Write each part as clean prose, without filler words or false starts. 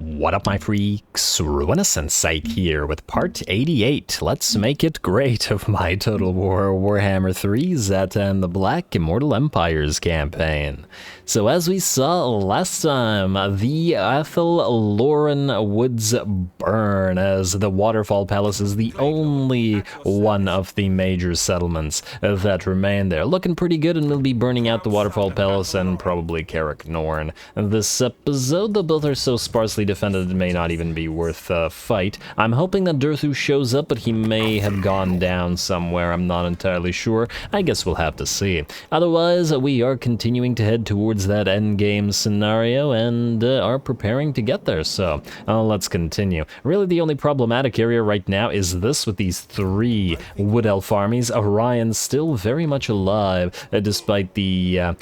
What up, my freaks? RuinousInsight here with part 88. Let's make it great of my Total Warhammer 3 Zhatan the Black Immortal Empires campaign. So as we saw last time, the Athel Lauren Woods burn as the Waterfall Palace is the only one of the major settlements that remain there. Looking pretty good, and we'll be burning out the Waterfall Palace and probably Carrick Norn. This episode, though both are so sparsely defended it may not even be worth a fight. I'm hoping that Durthu shows up, but he may have gone down somewhere. I'm not entirely sure. I guess we'll have to see. Otherwise, we are continuing to head towards that endgame scenario and are preparing to get there, so let's continue. Really, the only problematic area right now is this with these three Wood Elf armies. Orion's still very much alive, despite the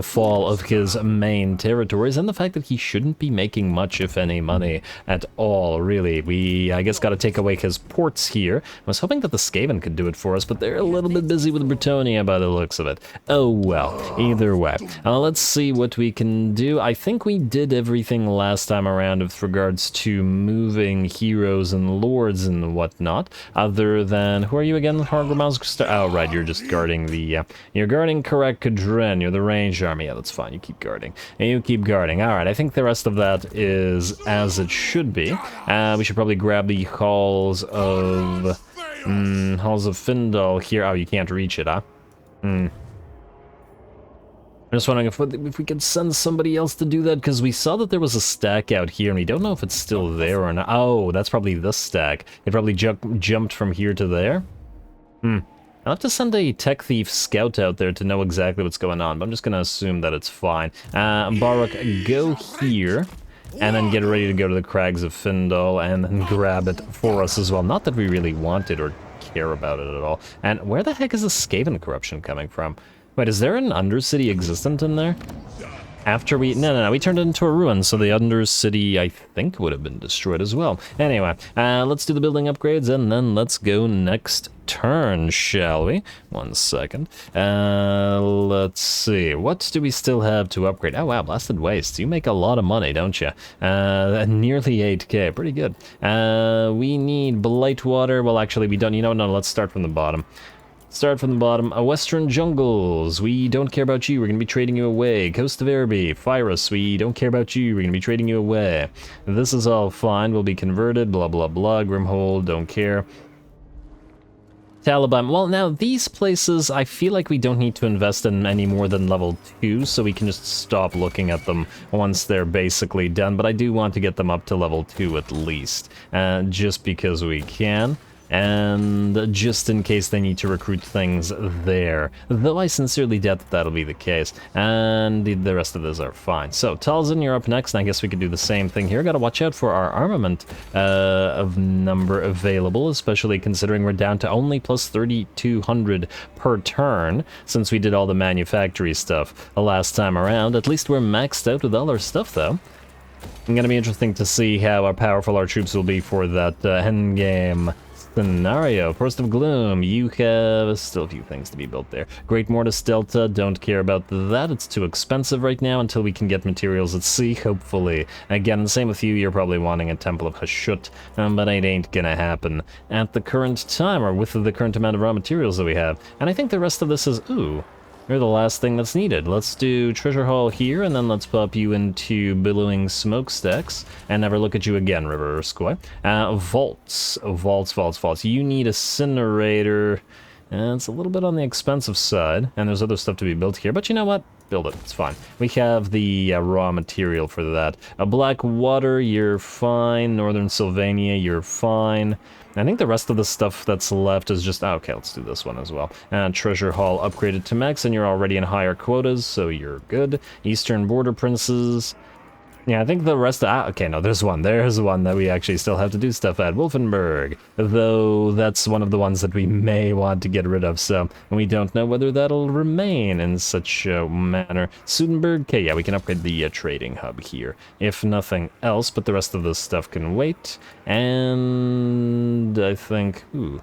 fall of his main territories and the fact that he shouldn't be making much, if any, money at all, really. We, I guess, got to take away his ports here. I was hoping that the Skaven could do it for us, but they're a little bit busy with Bretonnia by the looks of it. Oh well, either way. Let's see what we can do. I think we did everything last time around with regards to moving heroes and lords and whatnot, other than, who are you again, Hargrimaz? Oh, right, you're just guarding the, you're guarding Karek Kadren, you're the ranged army. Yeah, that's fine, you keep guarding. And you keep guarding. Alright, I think the rest of that is as it should be. We should probably grab the halls of Findal here. Oh, you can't reach it, huh? I'm just wondering if we could send somebody else to do that, because we saw that there was a stack out here, and we don't know if it's still there or not. Oh, that's probably this stack. It probably jumped from here to there. I'll have to send a tech thief scout out there to know exactly what's going on, but I'm just going to assume that it's fine. Baruch, go here, and then get ready to go to the Crags of Findal, and then grab it for us as well. Not that we really want it or care about it at all. And where the heck is the Skaven corruption coming from? Wait, is there an Undercity existent in there? After we... No, we turned it into a ruin, so the Undercity, I think, would have been destroyed as well. Anyway, let's do the building upgrades, and then let's go next turn, shall we? 1 second. Let's see. What do we still have to upgrade? Oh, wow, Blasted Wastes. You make a lot of money, don't you? Nearly 8k. Pretty good. We need Blightwater. Well, actually, we don't. You know, no, let's start from the bottom. Start from the bottom. Western Jungles, we don't care about you, we're going to be trading you away. Coast of Araby, Phyrus, we don't care about you, we're going to be trading you away. This is all fine, we'll be converted, blah blah blah, Grimhold, don't care. Taliban, well now these places, I feel like we don't need to invest in any more than level 2, so we can just stop looking at them once they're basically done, but I do want to get them up to level 2 at least, just because we can. And just in case they need to recruit things there. Though I sincerely doubt that that'll be the case. And the rest of those are fine. So, Talzin, you're up next, and I guess we could do the same thing here. Gotta watch out for our armament of number available, especially considering we're down to only plus 3,200 per turn, since we did all the manufactory stuff the last time around. At least we're maxed out with all our stuff, though. It's gonna be interesting to see how powerful our troops will be for that endgame scenario. Forest of Gloom, you have still a few things to be built there. Great Mortis Delta, don't care about that. It's too expensive right now until we can get materials at sea, hopefully. Again, same with you, you're probably wanting a Temple of Hashut, but it ain't gonna happen at the current time, or with the current amount of raw materials that we have. And I think the rest of this is, ooh, you're the last thing that's needed. Let's do Treasure Hall here, and then let's pop you into Billowing Smokestacks, and never look at you again, River Square. Vaults. You need a Incinerator, and it's a little bit on the expensive side, and there's other stuff to be built here, but you know what? Build it, it's fine. We have the raw material for that. Blackwater, you're fine. Northern Sylvania, you're fine. I think the rest of the stuff that's left is just... Oh, okay, let's do this one as well. Treasure Hall upgraded to max, and you're already in higher quotas, so you're good. Eastern Border Princes... Yeah, I think the rest of... okay, no, there's one that we actually still have to do stuff at. Wolfenburg, though that's one of the ones that we may want to get rid of, so we don't know whether that'll remain in such a manner. Sudenburg, okay, yeah, we can upgrade the trading hub here, if nothing else, but the rest of this stuff can wait. And I think... ooh...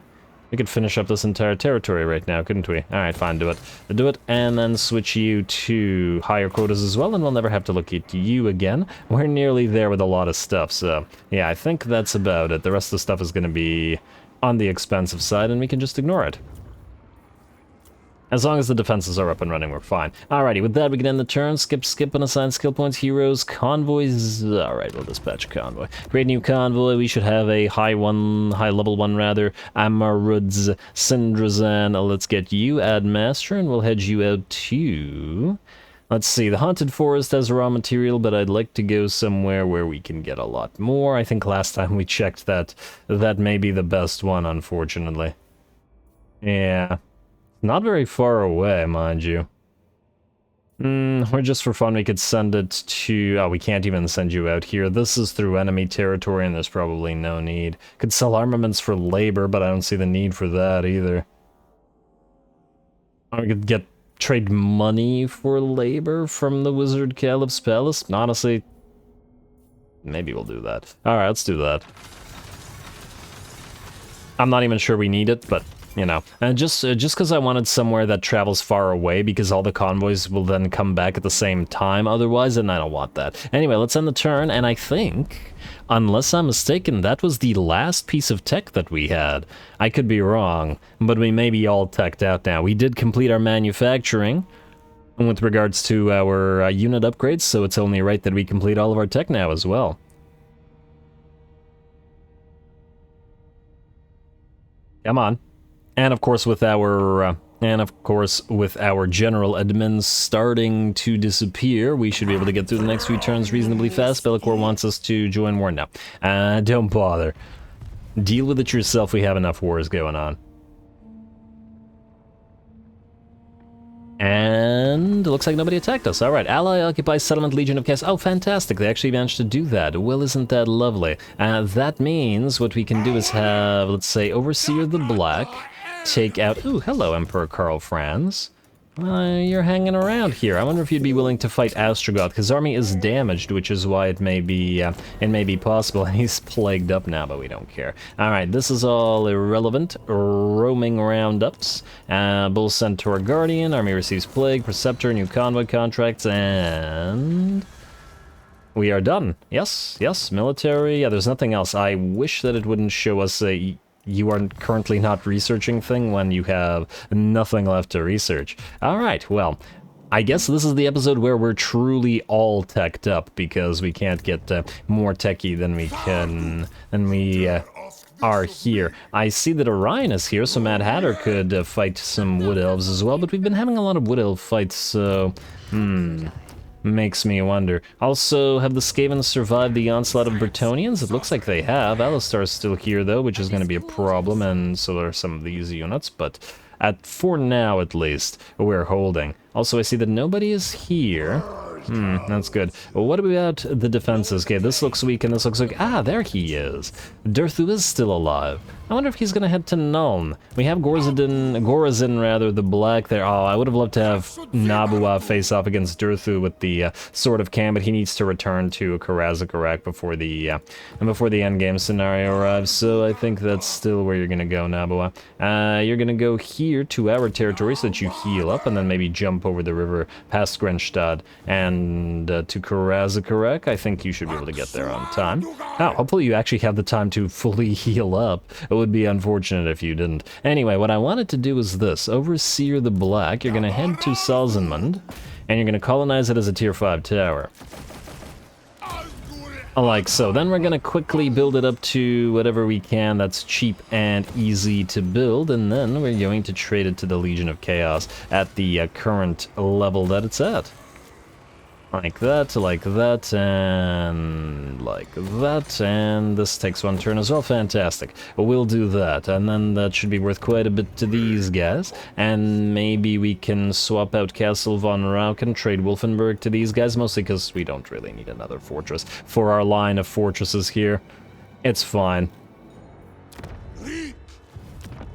We could finish up this entire territory right now, couldn't we? Alright, fine, do it. Do it, and then switch you to higher quotas as well, and we'll never have to look at you again. We're nearly there with a lot of stuff, so yeah, I think that's about it. The rest of the stuff is going to be on the expensive side, and we can just ignore it. As long as the defenses are up and running, we're fine. Alrighty, with that, we can end the turn. Skip, unassign skill points, heroes, convoys. Alright, we'll dispatch a convoy. Great new convoy. We should have a high level one rather. Amarud's Sindrazan. Let's get you, add master, and we'll head you out to... Let's see, the Haunted Forest has raw material, but I'd like to go somewhere where we can get a lot more. I think last time we checked that may be the best one, unfortunately. Yeah. Not very far away, mind you. Or just for fun, we could send it to... Oh, we can't even send you out here. This is through enemy territory, and there's probably no need. Could sell armaments for labor, but I don't see the need for that either. Or we could trade money for labor from the Wizard Caliph's Palace. Honestly, maybe we'll do that. Alright, let's do that. I'm not even sure we need it, but... You know, and just because I wanted somewhere that travels far away, because all the convoys will then come back at the same time otherwise, and I don't want that. Anyway, let's end the turn, and I think, unless I'm mistaken, that was the last piece of tech that we had. I could be wrong, but we may be all teched out now. We did complete our manufacturing with regards to our unit upgrades, so it's only right that we complete all of our tech now as well. Come on. And of course, with our general admins starting to disappear, we should be able to get through the next few turns reasonably fast. Bellicor wants us to join war now. Don't bother. Deal with it yourself. We have enough wars going on. And it looks like nobody attacked us. Alright, ally occupies settlement, Legion of Chaos. Oh, fantastic. They actually managed to do that. Well, isn't that lovely? That means what we can do is have, let's say, Overseer the Black take out... Ooh, hello, Emperor Karl Franz. You're hanging around here. I wonder if you'd be willing to fight Ostrogoth, because his army is damaged, which is why it may be possible. And he's plagued up now, but we don't care. Alright, this is all irrelevant. Roaming roundups. Bull Centaur Guardian, army receives plague, Preceptor, new convoy contracts, and... we are done. Yes, military. Yeah, there's nothing else. I wish that it wouldn't show us a... you are currently not researching thing when you have nothing left to research. Alright, well, I guess this is the episode where we're truly all teched up, because we can't get more techy than we are here. I see that Orion is here, so Mad Hatter could fight some Wood Elves as well, but we've been having a lot of Wood Elf fights, so... makes me wonder. Also, have the Skavens survived the onslaught of Bretonnians? It looks like they have. Alistar's still here, though, which is going to be a problem, and so are some of these units, but for now, at least, we're holding. Also, I see that nobody is here. That's good. Well, what about the defenses? Okay, this looks weak and this looks like... Ah, there he is. Durthu is still alive. I wonder if he's gonna head to Nuln. We have Gorazin, rather, the Black there. Oh, I would have loved to have Nabua face off against Durthu with the Sword of Khan, but he needs to return to Karazakarak before the endgame scenario arrives, so I think that's still where you're gonna go, Nabua. You're gonna go here to our territory so that you heal up, and then maybe jump over the river past Grenstad and to Karazakarak. I think you should be able to get there on time. Oh, hopefully you actually have the time to fully heal up. It would be unfortunate if you didn't. Anyway, what I wanted to do is this. Overseer the Black, you're going to head to Salzenmund, and you're going to colonize it as a tier 5 tower. Like so. Then we're going to quickly build it up to whatever we can that's cheap and easy to build, and then we're going to trade it to the Legion of Chaos at the current level that it's at. Like that, and like that, and this takes one turn as well. Fantastic. We'll do that, and then that should be worth quite a bit to these guys, and maybe we can swap out Castle von Rauken, trade Wolfenburg to these guys, mostly because we don't really need another fortress for our line of fortresses here. It's fine.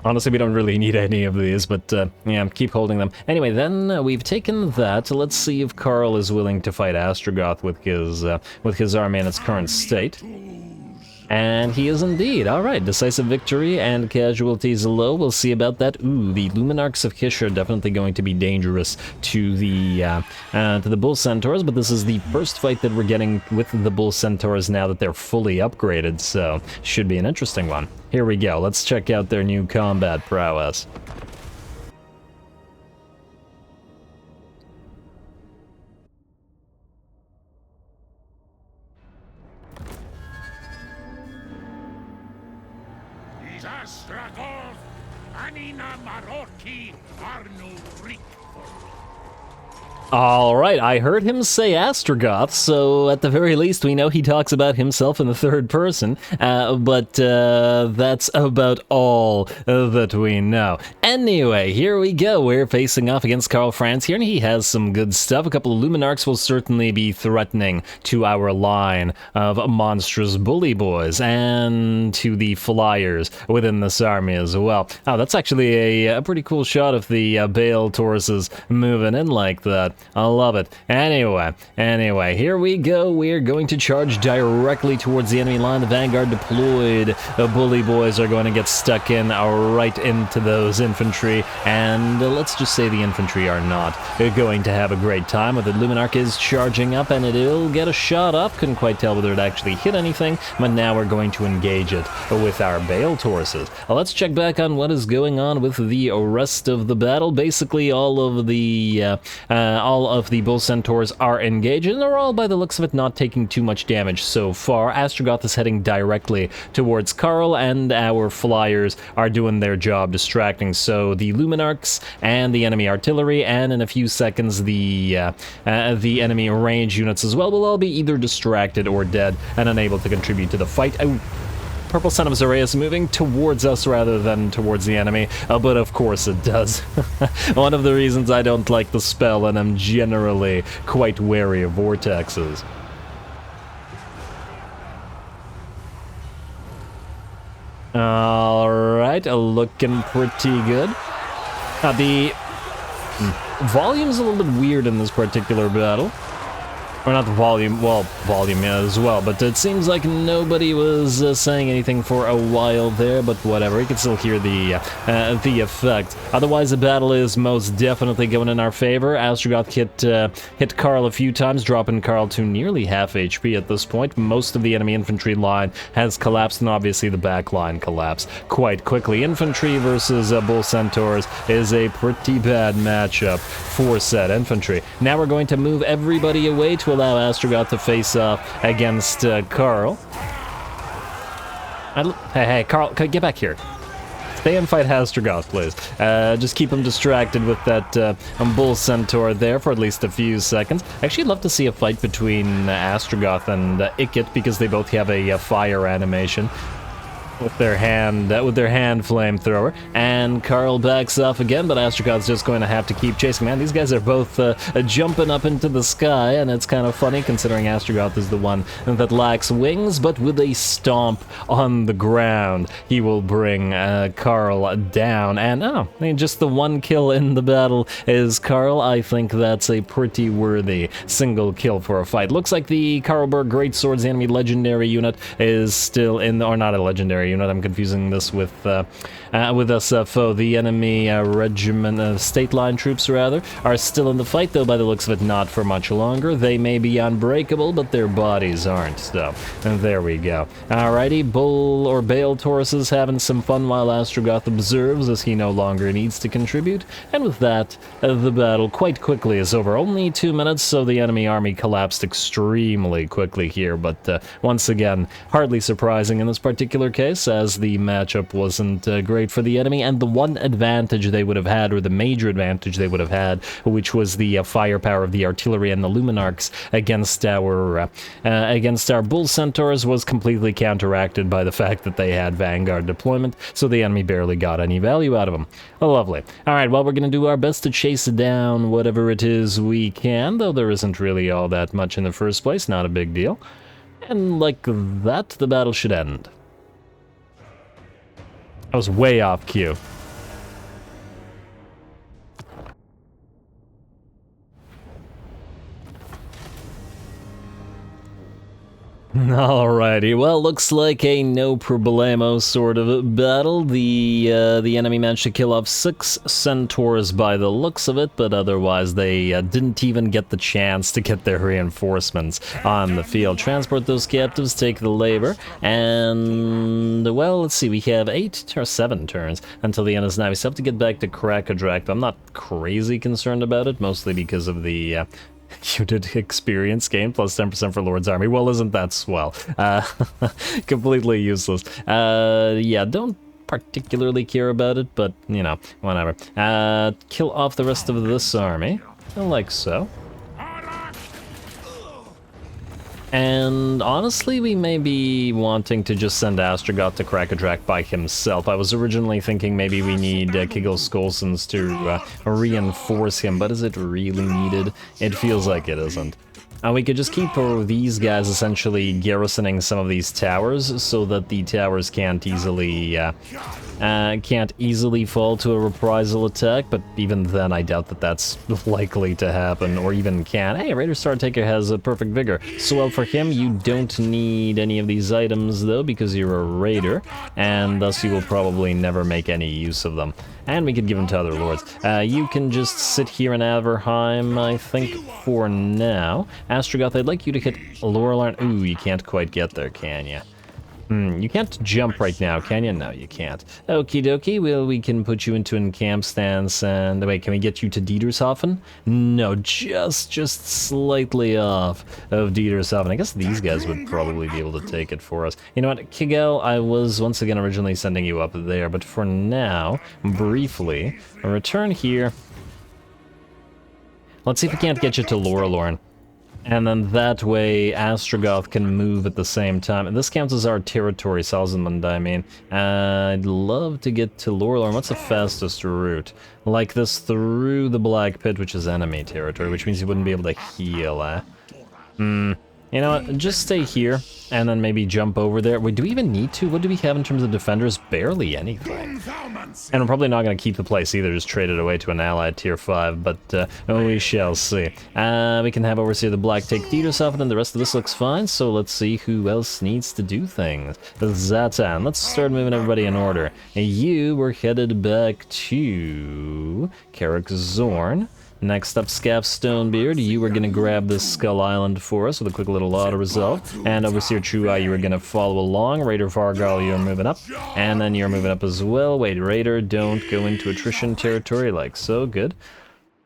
Honestly, we don't really need any of these, but yeah, keep holding them. Anyway, then we've taken that. Let's see if Karl is willing to fight Ostrogoth with his army in its current state. And he is indeed. All right, decisive victory and casualties low. We'll see about that. Ooh, the Luminarchs of Kish are definitely going to be dangerous to the Bull Centaurs, but this is the first fight that we're getting with the Bull Centaurs now that they're fully upgraded, so should be an interesting one. Here we go. Let's check out their new combat prowess. Alright, I heard him say Astrogoth, so at the very least we know he talks about himself in the third person, but that's about all that we know. Anyway, here we go. We're facing off against Karl Franz here, and he has some good stuff. A couple of Luminarchs will certainly be threatening to our line of monstrous bully boys, and to the flyers within this army as well. Oh, that's actually a pretty cool shot of the Bale Tauruses moving in like that. I love it. Anyway, here we go. We're going to charge directly towards the enemy line. The Vanguard deployed. The bully boys are going to get stuck in right into those infantry, and let's just say the infantry are not going to have a great time. The Luminarch is charging up, and it'll get a shot up. Couldn't quite tell whether it actually hit anything, but now we're going to engage it with our Bale Tauruses. Let's check back on what is going on with the rest of the battle. Basically, all of the Bull Centaurs are engaged, and they're all, by the looks of it, not taking too much damage so far. Astrogoth is heading directly towards Karl, and our flyers are doing their job distracting. So the Luminarchs and the enemy artillery, and in a few seconds the enemy range units as well, will all be either distracted or dead and unable to contribute to the fight. Purple Son of Zharr is moving towards us rather than towards the enemy, but of course it does. One of the reasons I don't like the spell, and I'm generally quite wary of vortexes. Alright, looking pretty good. The volume's a little bit weird in this particular battle. Or not the volume, well, volume as well, but it seems like nobody was saying anything for a while there, but whatever, you can still hear the effect. Otherwise, the battle is most definitely going in our favor. Astrogoth hit Karl a few times, dropping Karl to nearly half HP at this point. Most of the enemy infantry line has collapsed, and obviously the back line collapsed quite quickly. Infantry versus Bull Centaurs is a pretty bad matchup for said infantry. Now we're going to move everybody away to allow Astrogoth to face off against Karl. Hey, Karl, get back here. Stay and fight Astrogoth, please. Just keep him distracted with that Bull Centaur there for at least a few seconds. Actually, I'd love to see a fight between Astrogoth and Ikit, because they both have a fire animation with their hand flamethrower, and Karl backs off again, but Astrogoth's just going to have to keep chasing. Man, these guys are both jumping up into the sky, and it's kind of funny considering Astrogoth is the one that lacks wings, but with a stomp on the ground, he will bring Karl down, and just the one kill in the battle is Karl. I think that's a pretty worthy single kill for a fight. Looks like the Karlberg Greatswords, the enemy legendary unit, is still in, or not a legendary unit, I'm confusing this with SFO. The enemy regiment, state line troops rather, are still in the fight, though by the looks of it not for much longer. They may be unbreakable, but their bodies aren't, so there we go. Alrighty, Bull or Bale Tauruses having some fun while Astrogoth observes, as he no longer needs to contribute, and with that, the battle quite quickly is over. Only 2 minutes, so the enemy army collapsed extremely quickly here, but once again, hardly surprising in this particular case, as the matchup wasn't great for the enemy, and the one advantage they would have had, or the major advantage they would have had, which was the firepower of the artillery and the Luminarchs against our Bull Centaurs, was completely counteracted by the fact that they had Vanguard deployment, so the enemy barely got any value out of them. Lovely. Alright, well, we're going to do our best to chase down whatever it is we can, though there isn't really all that much in the first place, not a big deal. And like that, the battle should end. I was way off cue. Alrighty, well, looks like a no problemo sort of battle. The enemy managed to kill off 6 centaurs by the looks of it, but otherwise they didn't even get the chance to get their reinforcements on the field. Transport those captives, take the labor, and, well, let's see, we have 8 or 7 turns until the end of this night. We still have to get back to Krakadrak, but I'm not crazy concerned about it, mostly because of the unit experience gain plus 10% for Lord's Army. Well, isn't that swell? Completely useless. Yeah, don't particularly care about it, but, you know, whatever. Kill off the rest of this army, like so. And honestly, we may be wanting to just send Astrogoth to Krakadrak by himself. I was originally thinking maybe we need Kigel Skolsons to reinforce him, but is it really needed? It feels like it isn't. We could just keep these guys essentially garrisoning some of these towers so that the towers can't easily fall to a reprisal attack, but even then I doubt that that's likely to happen, or even can. Hey, Raider Star Taker has a perfect vigor. So well for him, you don't need any of these items though, because you're a raider, and thus you will probably never make any use of them. And we could give them to other lords. You can just sit here in Averheim, I think, for now. Astrogoth, I'd like you to hit Lorelorn. Ooh, you can't quite get there, can you? You can't jump right now, can you? No, you can't. Okie dokie, well, we can put you into an camp stance, and wait, can we get you to Dietershofen? No, just slightly off of Dietershofen. I guess these guys would probably be able to take it for us. You know what, Kigel, I was once again originally sending you up there, but for now, briefly, return here. Let's see if we can't get you to Lorelorn. And then that way, Astrogoth can move at the same time. And this counts as our territory, Salzmund, I mean. I'd love to get to Lorelorn. What's the fastest route? Like this through the Black Pit, which is enemy territory, which means you wouldn't be able to heal, You know what, just stay here, and then maybe jump over there. Wait, do we even need to? What do we have in terms of defenders? Barely anything. And I'm probably not going to keep the place either, just trade it away to an ally at tier 5, but we shall see. We can have Overseer the Black take Dietershofen, and the rest of this looks fine, so let's see who else needs to do things. Zhatan, let's start moving everybody in order. You were headed back to Carrick Zorn. Next up, Scaff Stonebeard, you were going to grab this Skull Island for us with a quick little auto-resolve. And Overseer True-Eye, you were going to follow along. Raider Vargal, you're moving up. And then you're moving up as well. Wait, Raider, don't go into attrition territory like so. Good.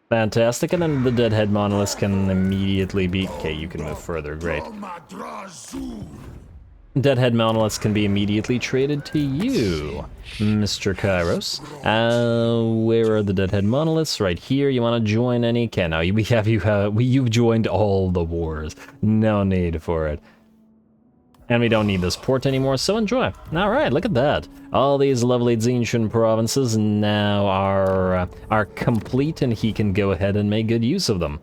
Fantastic. And then the Deadhead Monolith can immediately be... Okay, you can move further. Great. Deadhead Monoliths can be immediately traded to you, Mr. Kairos. Where are the Deadhead Monoliths? Right here. You want to join any? Okay, now you've joined all the wars. No need for it. And we don't need this port anymore, so enjoy. Alright, look at that. All these lovely Zinshan provinces now are complete, and he can go ahead and make good use of them.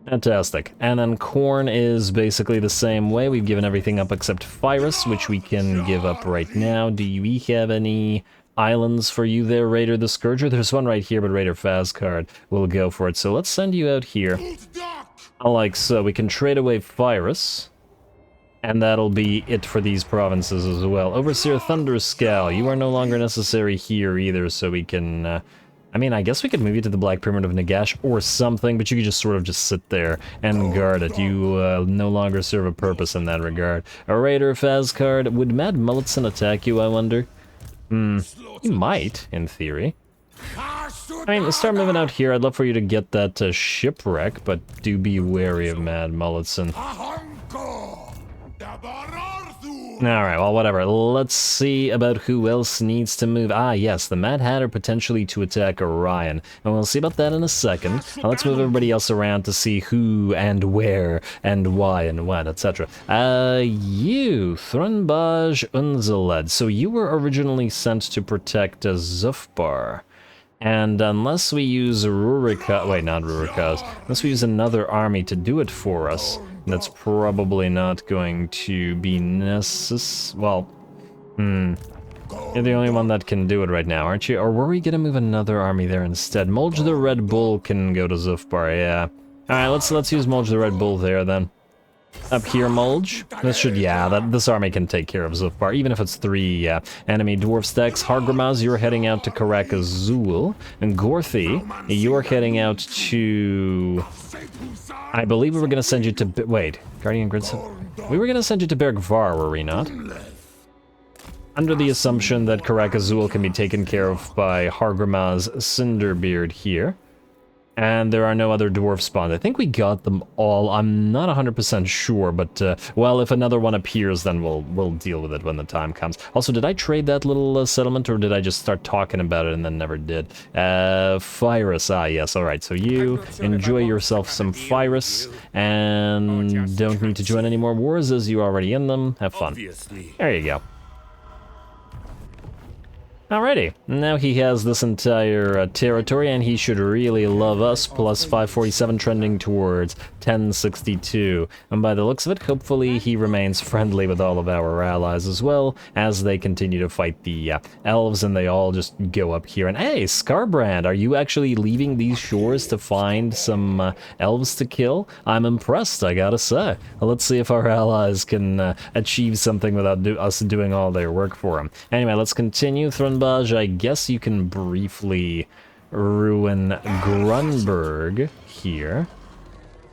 Fantastic. And then Corn is basically the same way. We've given everything up except Phyrus, which we can give up right now. Do we have any islands for you there, Raider the Scourger? There's one right here, but Raider Fazcard will go for it. So let's send you out here. Like so. We can trade away Phyrus. And that'll be it for these provinces as well. Overseer Thunderscowl, you are no longer necessary here either, so we can... I mean, I guess we could move you to the Black Pyramid of Nagash or something, but you could just sort of just sit there and guard it. You no longer serve a purpose in that regard. A Raider Fazcard, would Mad Mulletson attack you, I wonder? He might, in theory. I mean, start moving out here. I'd love for you to get that shipwreck, but do be wary of Mad Mulletson. Alright, well, whatever. Let's see about who else needs to move. Ah, yes, the Mad Hatter potentially to attack Orion. And we'll see about that in a second. Now, let's move everybody else around to see who and where and why and when, etc. You, Thrunbaj Unzaled. So you were originally sent to protect Zufbar. And unless we use Rurikaz... Wait, not Rurikaz. Unless we use another army to do it for us... That's probably not going to be necessary. Well, you're the only one that can do it right now, aren't you? Or were we gonna move another army there instead? Mulj the Red Bull can go to Zufbar, yeah. Alright, let's use Mulj the Red Bull there then. Up here, Mulge. This should, yeah, this army can take care of so far, even if it's 3 enemy dwarf stacks. Hargrimaz, you're heading out to Karak Azul. And Gorthy, you're heading out to... I believe we were going to send you to... Wait, Guardian Grid... We were going to send you to Bergvar, were we not? Under the assumption that Karak Azul can be taken care of by Hargrimaz Cinderbeard here. And there are no other dwarf spawns. I think we got them all. I'm not 100% sure, but, well, if another one appears, then we'll deal with it when the time comes. Also, did I trade that little settlement, or did I just start talking about it and then never did? Firus, yes, alright. So you enjoy yourself some Firus, and don't need to join any more wars as you're already in them. Have fun. There you go. Alrighty, now he has this entire territory, and he should really love us, plus 547 trending towards 1062. And by the looks of it, hopefully he remains friendly with all of our allies as well, as they continue to fight the elves, and they all just go up here. And hey, Scarbrand, are you actually leaving these shores to find some elves to kill? I'm impressed, I gotta say. Well, let's see if our allies can achieve something without us doing all their work for them. Anyway, let's continue. I guess you can briefly ruin Grunberg here.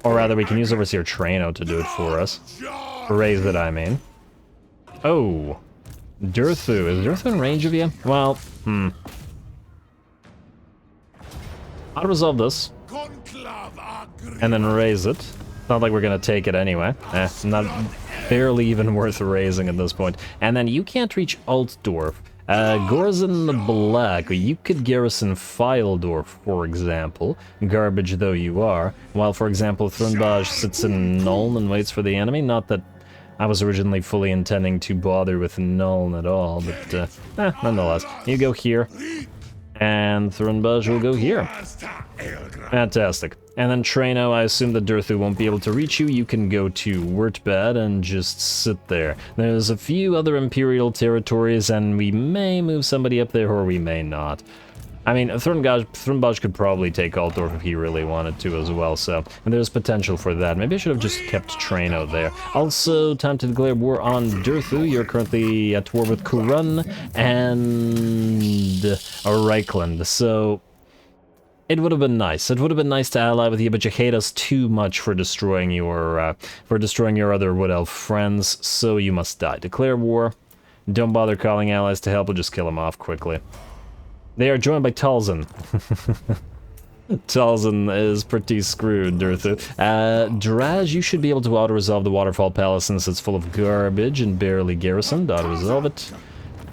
Or rather, we can use Overseer Traino to do it for us. Raise it, I mean. Oh. Durthu. Is Durthu in range of you? Well, I'll resolve this. And then raise it. Not like we're gonna take it anyway. Not barely even worth raising at this point. And then you can't reach Altdorf. Gorzin the Black, you could garrison Fyldorf, for example, garbage though you are, while, for example, Thrunbaj sits in Nuln and waits for the enemy. Not that I was originally fully intending to bother with Nuln at all, but, nonetheless. You go here, and Thrunbaj will go here. Fantastic. And then Traino, I assume that Durthu won't be able to reach you. You can go to Wurtbad and just sit there. There's a few other Imperial territories, and we may move somebody up there, or we may not. I mean, Thrunbaj could probably take Altdorf if he really wanted to as well, so there's potential for that. Maybe I should have just kept Traino there. Also, time to declare war on Durthu. You're currently at war with Kurun and Reichland, so... It would have been nice. It would have been nice to ally with you, but you hate us too much for destroying your other Wood Elf friends, so you must die. Declare war. Don't bother calling allies to help, we'll just kill them off quickly. They are joined by Talzin. Talzin is pretty screwed, Durthu. Draz, you should be able to auto-resolve the Waterfall Palace since it's full of garbage and barely garrisoned. Auto-resolve it.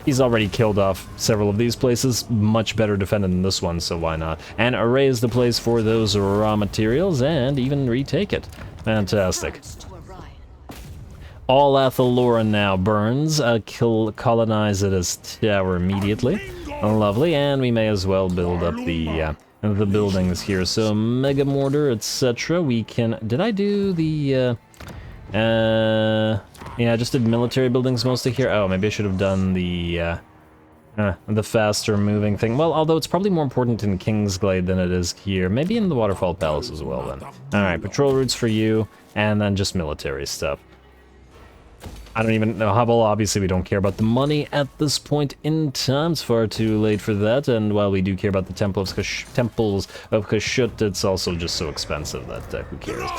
He's already killed off several of these places, much better defended than this one, so why not? And erase the place for those raw materials, and even retake it. Fantastic. All Athalora now burns. Colonize it as tower immediately. Lovely, and we may as well build up the buildings here. So, Mega Mortar, etc. We can... Did I do the... yeah, I just did military buildings mostly here. Oh, maybe I should have done the faster moving thing. Well, although it's probably more important in Kingsglade than it is here. Maybe in the Waterfall Palace as well, then. Alright, patrol routes for you, and then just military stuff. I don't even know how well, obviously we don't care about the money at this point in time. It's far too late for that, and while we do care about the temples of Kashut, it's also just so expensive that who cares.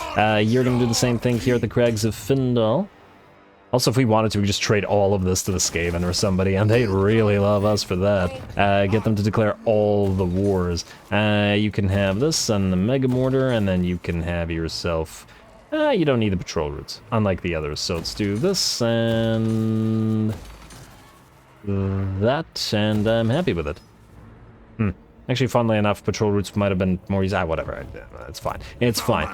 You're gonna do the same thing here at the Crags of Findal. Also, if we wanted to, we could just trade all of this to the Skaven or somebody, and they'd really love us for that. Get them to declare all the wars. You can have this and the Mega Mortar, and then you can have yourself... you don't need the patrol routes, unlike the others. So let's do this and that, and I'm happy with it. Actually, funnily enough, patrol routes might have been more easy. Whatever. It's fine. It's fine.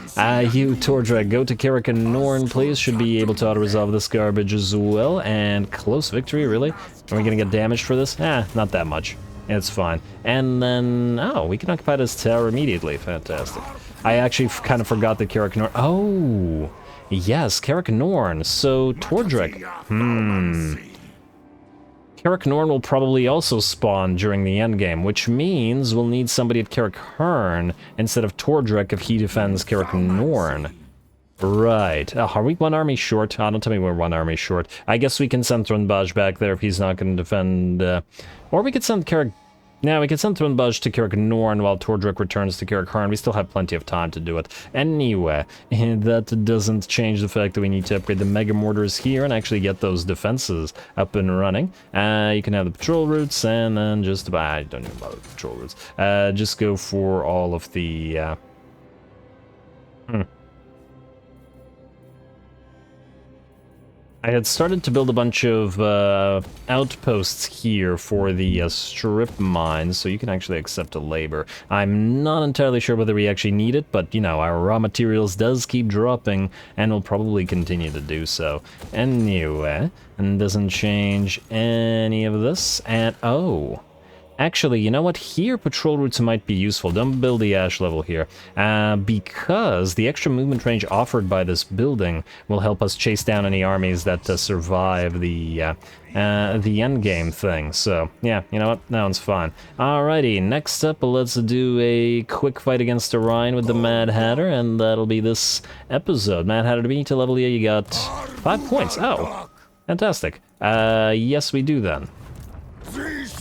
You, Tordra, go to Carrick and Norn, please. Should be able to auto-resolve this garbage as well. And close victory, really? Are we gonna get damaged for this? Not that much. It's fine. And then... Oh, we can occupy this tower immediately. Fantastic. I actually kind of forgot that Carrick Norn... Oh! Yes, Carrick Norn. So, Tordric. Carrick Norn will probably also spawn during the endgame, which means we'll need somebody at Carrick Hearn instead of Tordric if he defends Carrick Norn. Right. Are we one army short? Oh, don't tell me we're one army short. I guess we can send Thronbaj back there if he's not going to defend... Or we could send Carrick... Yeah, we could send Thronbaj to Carrick Norn while Tordrick returns to Carrick Harn. We still have plenty of time to do it. Anyway, that doesn't change the fact that we need to upgrade the Mega Mortars here and actually get those defenses up and running. You can have the patrol routes and then just... I don't know about the patrol routes. Just go for all of the... I had started to build a bunch of outposts here for the strip mines, so you can actually accept a labor. I'm not entirely sure whether we actually need it, but, you know, our raw materials does keep dropping, and will probably continue to do so. Anyway, and doesn't change any of this, and oh... Actually, you know what? Here, patrol routes might be useful. Don't build the ash level here, because the extra movement range offered by this building will help us chase down any armies that survive the endgame thing. So, yeah, you know what? That one's fine. Alrighty, next up, let's do a quick fight against Orion with the Mad Hatter, and that'll be this episode. Mad Hatter, to be to level you got 5 points. Oh, fantastic. Yes, we do then.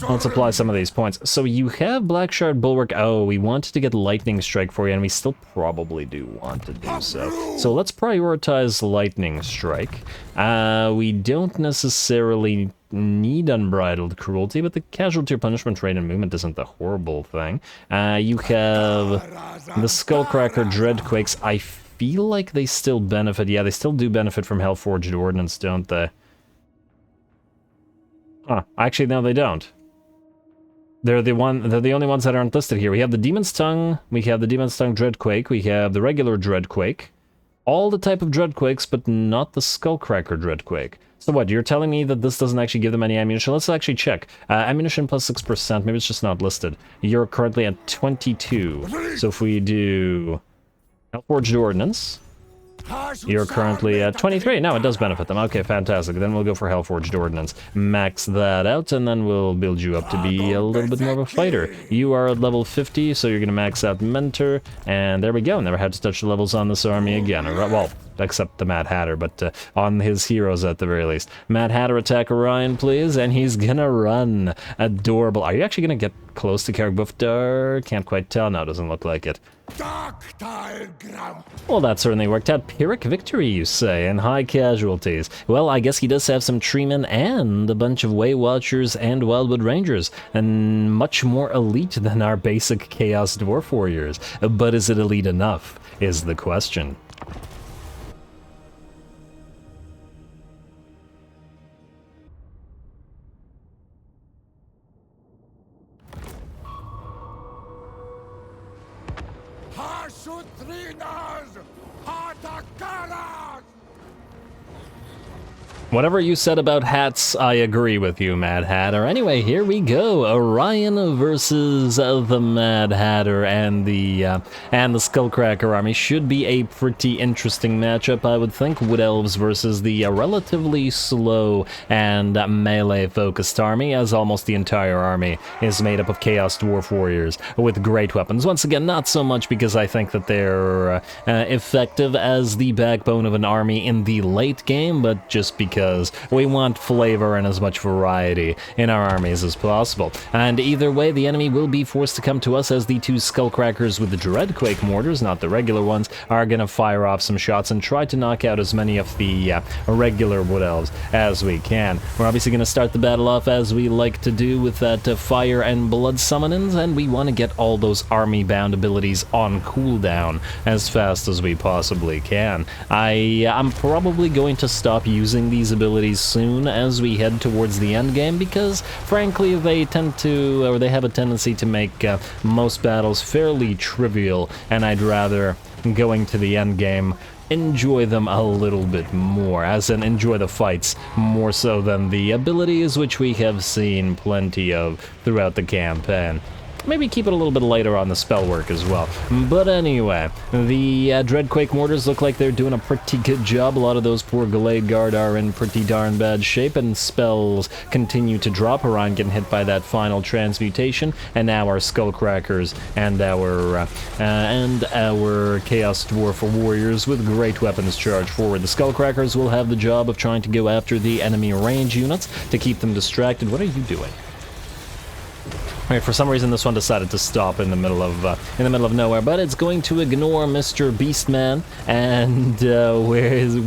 Let's apply some of these points. So you have Black Shard Bulwark. Oh, we wanted to get Lightning Strike for you, and we still probably do want to do so. So let's prioritize Lightning Strike. We don't necessarily need Unbridled Cruelty, but the casualty or punishment rate and movement isn't the horrible thing. You have the Skullcracker Dreadquakes. I feel like they still benefit. Yeah, they still do benefit from Hellforged Ordnance, don't they? Huh, actually, no, they don't. They're the only ones that aren't listed here. We have the Demon's Tongue, we have the Demon's Tongue Dreadquake, we have the regular Dreadquake, all the type of Dreadquakes, but not the Skullcracker Dreadquake. So what, you're telling me that this doesn't actually give them any ammunition? Let's actually check. Ammunition plus 6%, maybe it's just not listed. You're currently at 22. So if we do Hellforged Ordnance, you're currently at 23. No, it does benefit them. Okay, fantastic. Then we'll go for Hellforged Ordnance. Max that out, and then we'll build you up to be a little bit more of a fighter. You are at level 50, so you're going to max out Mentor, and there we go. Never had to touch the levels on this army again. Well, except the Mad Hatter, but on his heroes at the very least. Mad Hatter, attack Orion, please, and he's gonna run. Adorable. Are you actually gonna get close to Carrick Buftar? Can't quite tell. No, doesn't look like it. Well, that certainly worked out. Pyrrhic victory, you say, and high casualties. Well, I guess he does have some treemen and a bunch of Way Watchers and Wildwood Rangers, and much more elite than our basic Chaos Dwarf warriors. But is it elite enough, is the question. Whatever you said about hats, I agree with you, Mad Hatter. Anyway, here we go. Orion versus the Mad Hatter and the Skullcracker army. Should be a pretty interesting matchup, I would think. Wood Elves versus the relatively slow and melee-focused army, as almost the entire army is made up of Chaos Dwarf warriors with great weapons. Once again, not so much because I think that they're effective as the backbone of an army in the late game, but just because we want flavor and as much variety in our armies as possible. And either way, the enemy will be forced to come to us as the two Skullcrackers with the Dreadquake mortars, not the regular ones, are going to fire off some shots and try to knock out as many of the regular Wood Elves as we can. We're obviously going to start the battle off as we like to do with that Fire and Blood Summonins, and we want to get all those army-bound abilities on cooldown as fast as we possibly can. I'm probably going to stop using these abilities soon as we head towards the end game, because frankly they tend to, or they have a tendency to make most battles fairly trivial, and I'd rather, going to the end game, enjoy them a little bit more, as in enjoy the fights more so than the abilities, which we have seen plenty of throughout the campaign. maybe keep it a little bit later on the spell work as well. But anyway, the Dreadquake Mortars look like they're doing a pretty good job. A lot of those poor Glade Guard are in pretty darn bad shape, and spells continue to drop. Orion getting hit by that final transmutation, and now our Skullcrackers and our Chaos Dwarf Warriors with great weapons charge forward. The Skullcrackers will have the job of trying to go after the enemy range units to keep them distracted. What are you doing? Right, for some reason this one decided to stop in the middle of nowhere, but it's going to ignore Mr. Beastman, and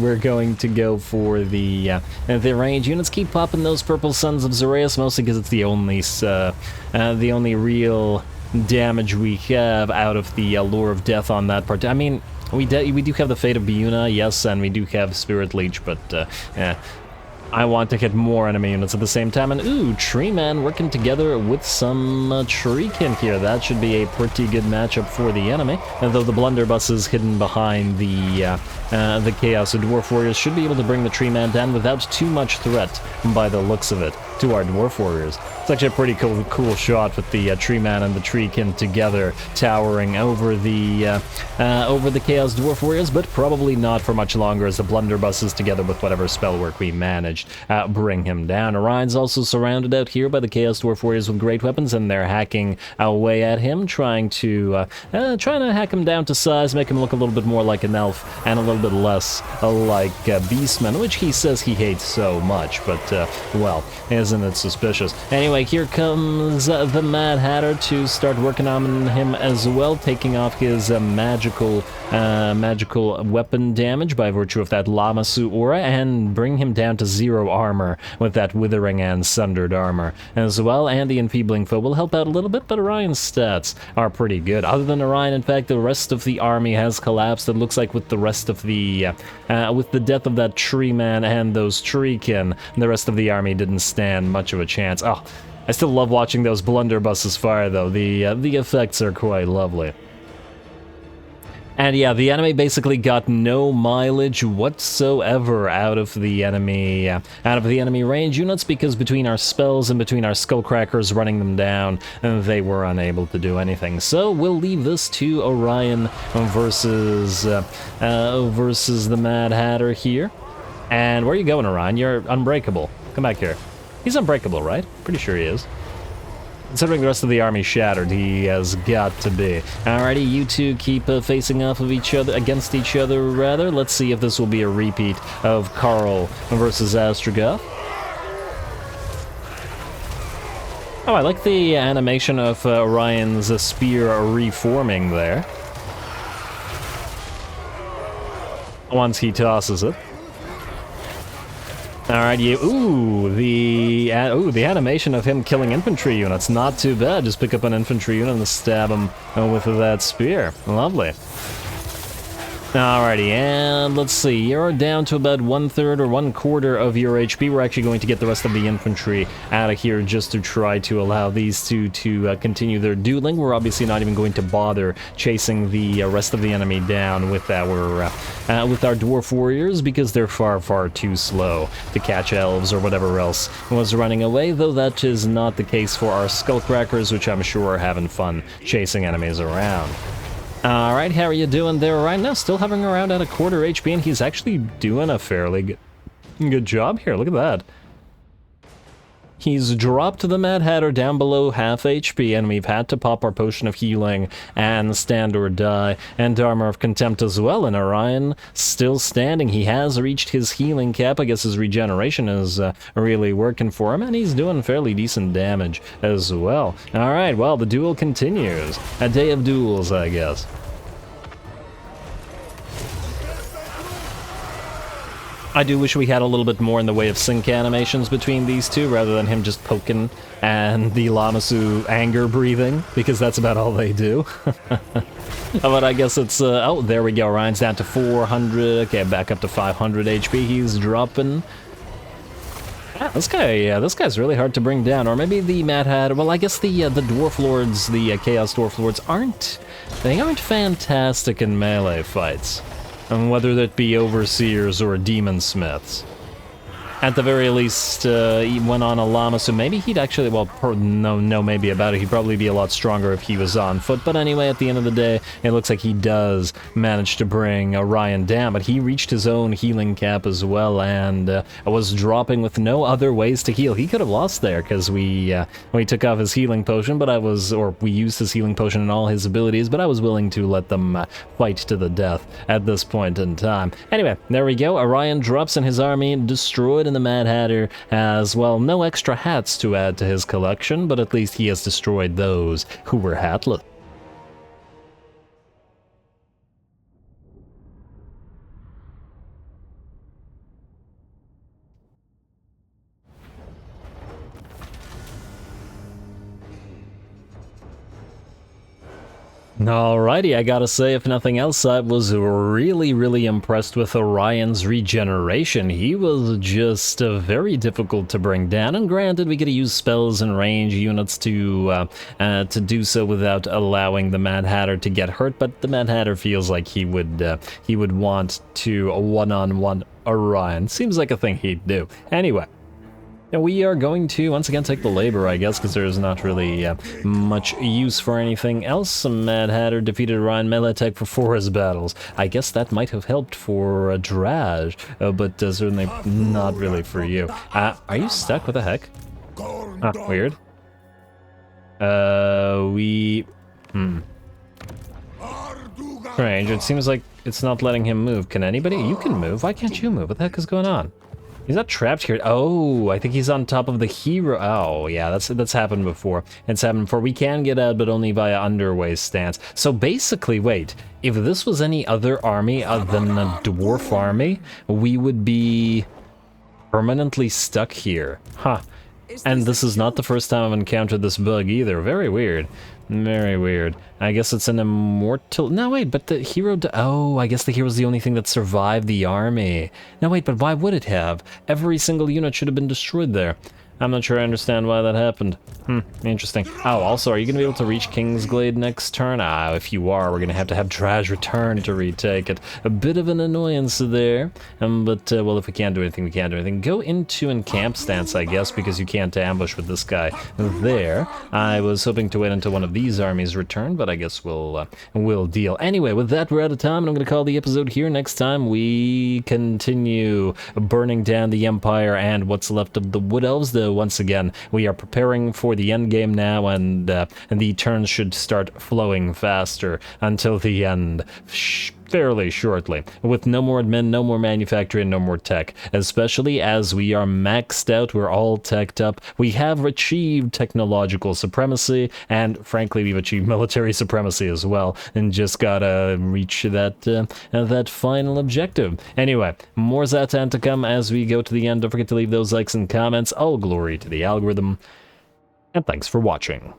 we're going to go for the range units. Keep popping those purple Sons of Zhareus, mostly because it's the only real damage we have out of the Lure of Death on that part. I mean, we do have the Fate of Biuna, yes, and we do have Spirit Leech, but I want to hit more enemy units at the same time. And ooh, Tree Man working together with some Treekin here. That should be a pretty good matchup for the enemy. And though the Blunderbusses hidden behind the Chaos Dwarf Warriors should be able to bring the Tree Man down without too much threat by the looks of it to our Dwarf Warriors. It's actually a pretty cool shot with the Tree Man and the Treekin together towering over the Chaos Dwarf Warriors, but probably not for much longer as the Blunderbusses together with whatever spell work we managed bring him down. Orion's also surrounded out here by the Chaos Dwarf Warriors with great weapons, and they're hacking away at him, trying to hack him down to size, make him look a little bit more like an elf and a little bit less like Beastman, which he says he hates so much, but well, isn't it suspicious? Anyway, here comes the Mad Hatter to start working on him as well, taking off his magical weapon damage by virtue of that Lamasu aura, and bring him down to 0 armor with that Withering and Sundered armor as well. And the Enfeebling Foe will help out a little bit, but Orion's stats are pretty good. Other than Orion, in fact, the rest of the army has collapsed. It looks like with the rest of the with the death of that Tree Man and those Treekin, the rest of the army didn't stand much of a chance. Oh, I still love watching those blunderbusses fire, though. The effects are quite lovely. And yeah, the enemy basically got no mileage whatsoever out of the enemy range units, because between our spells and between our Skullcrackers running them down, they were unable to do anything. So we'll leave this to Orion versus the Mad Hatter here. And where are you going, Orion? You're unbreakable. Come back here. He's unbreakable, right? Pretty sure he is. Considering the rest of the army shattered, he has got to be. Alrighty, you two keep facing off of each other, against each other, rather. Let's see if this will be a repeat of Karl versus Astrogoth. Oh, I like the animation of Orion's spear reforming there. Once he tosses it. Alright, the animation of him killing infantry units, not too bad. Just pick up an infantry unit and stab him with that spear. Lovely. Alrighty, and let's see, you're down to about 1/3 or 1/4 of your HP. We're actually going to get the rest of the infantry out of here just to try to allow these two to continue their dueling. We're obviously not even going to bother chasing the rest of the enemy down with our Dwarf Warriors, because they're far, far too slow to catch elves or whatever else was running away, though that is not the case for our Skullcrackers, which I'm sure are having fun chasing enemies around. Alright, how are you doing there right now? Still hovering around at 1/4 HP, and he's actually doing a fairly good job here. Look at that. He's dropped the Mad Hatter down below half HP, and we've had to pop our Potion of Healing and Stand or Die and Armor of Contempt as well, and Orion still standing. He has reached his healing cap. I guess his regeneration is really working for him, and he's doing fairly decent damage as well. Alright, well, the duel continues. A day of duels, I guess. I do wish we had a little bit more in the way of sync animations between these two, rather than him just poking and the Lamasu anger breathing, because that's about all they do. But I guess it's, oh, there we go, Orion's down to 400, okay, back up to 500 HP, he's dropping. Yeah, this guy's really hard to bring down, or maybe the Mad Hatter. Well, I guess the Dwarf Lords, the Chaos Dwarf Lords, aren't fantastic in melee fights. And whether that be Overseers or Demon Smiths. at the very least, he went on a llama, so maybe he'd actually, well, no maybe about it, he'd probably be a lot stronger if he was on foot, but anyway, at the end of the day, it looks like he does manage to bring Orion down, but he reached his own healing cap as well, and was dropping with no other ways to heal. He could have lost there, because we took off his healing potion, but we used his healing potion and all his abilities, but I was willing to let them fight to the death at this point in time. Anyway, there we go. Orion drops in his army, destroyed, and the Mad Hatter has, well, no extra hats to add to his collection, but at least he has destroyed those who were hatless. Alrighty, I gotta say, if nothing else, I was really impressed with Orion's regeneration. He was just very difficult to bring down, and granted, we could use spells and range units to do so without allowing the Mad Hatter to get hurt, but the Mad Hatter feels like he would want to one-on-one Orion. Seems like a thing he'd do. Anyway. Now we are going to once again take the labor, I guess, because there's not really much use for anything else. Mad Hatter defeated Orion melee attack for 4 his battles. I guess that might have helped for Zharr, but certainly not really for you. Are you stuck? What the heck? Weird. Strange. It seems like it's not letting him move. Can anybody? You can move. Why can't you move? What the heck is going on? He's not trapped here. Oh, I think he's on top of the hero. Oh, yeah, that's happened before. It's happened before. We can get out, but only via underway stance. So basically, wait, if this was any other army other than a dwarf army, we would be permanently stuck here. Huh. And this is not the first time I've encountered this bug either. Very weird. Very weird. I guess it's an immortal... No, wait, but the hero... Oh, I guess the hero's the only thing that survived the army. No, wait, but why would it have? Every single unit should have been destroyed there. I'm not sure I understand why that happened. Interesting. Oh, also, are you going to be able to reach Kingsglade next turn? If you are, we're going to have Zharr return to retake it. A bit of an annoyance there, but, well, if we can't do anything, we can't do anything. Go into encamp stance, I guess, because you can't ambush with this guy there. I was hoping to wait until one of these armies return, but I guess we'll deal. Anyway, with that, we're out of time, and I'm going to call the episode here. Next time, we continue burning down the Empire and what's left of the Wood Elves, though once again, we are preparing for the end game now, and the turns should start flowing faster until the end fairly shortly, with no more admin, no more manufacturing, no more tech, especially as we are maxed out, we're all teched up, we have achieved technological supremacy, and frankly we've achieved military supremacy as well, and just gotta reach that final objective. Anyway, more Zhatan to come as we go to the end. Don't forget to leave those likes and comments. All glory to the algorithm, and thanks for watching.